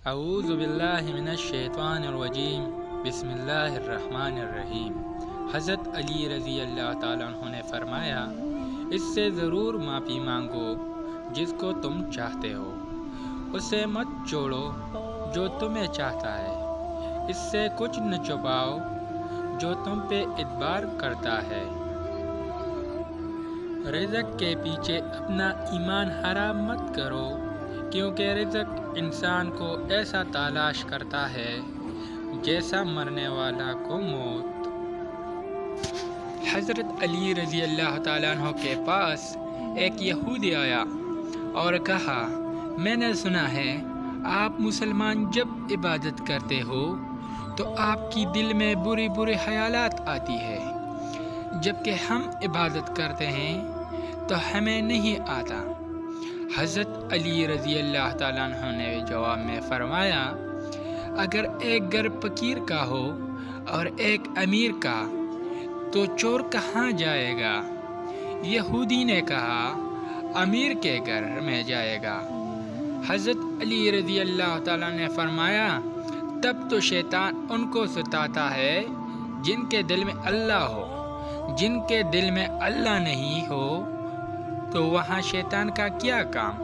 اعوذ باللہ من الشیطان الرجیم بسم اللہ الرحمن الرحیم۔ حضرت علی رضی اللہ تعالیٰ عنہ نے فرمایا، اس سے ضرور معافی مانگو جس کو تم چاہتے ہو، اسے مت چھوڑو جو تمہیں چاہتا ہے، اس سے کچھ نہ چھپاؤ جو تم پہ اعتبار کرتا ہے۔ رزق کے پیچھے اپنا ایمان حرام مت کرو، کیونکہ رزق انسان کو ایسا تلاش کرتا ہے جیسا مرنے والا کو موت۔ حضرت علی رضی اللہ تعالیٰ عنہ کے پاس ایک یہودی آیا اور کہا، میں نے سنا ہے آپ مسلمان جب عبادت کرتے ہو تو آپ کی دل میں بری بری خیالات آتی ہے، جبکہ ہم عبادت کرتے ہیں تو ہمیں نہیں آتا۔ حضرت علی رضی اللہ تعالیٰ عنہ نے جواب میں فرمایا، اگر ایک گھر فقیر کا ہو اور ایک امیر کا تو چور کہاں جائے گا؟ یہودی نے کہا، امیر کے گھر میں جائے گا۔ حضرت علی رضی اللہ تعالیٰ نے فرمایا، تب تو شیطان ان کو ستاتا ہے جن کے دل میں اللہ ہو، جن کے دل میں اللہ نہیں ہو تو وہاں شیطان کا کیا کام؟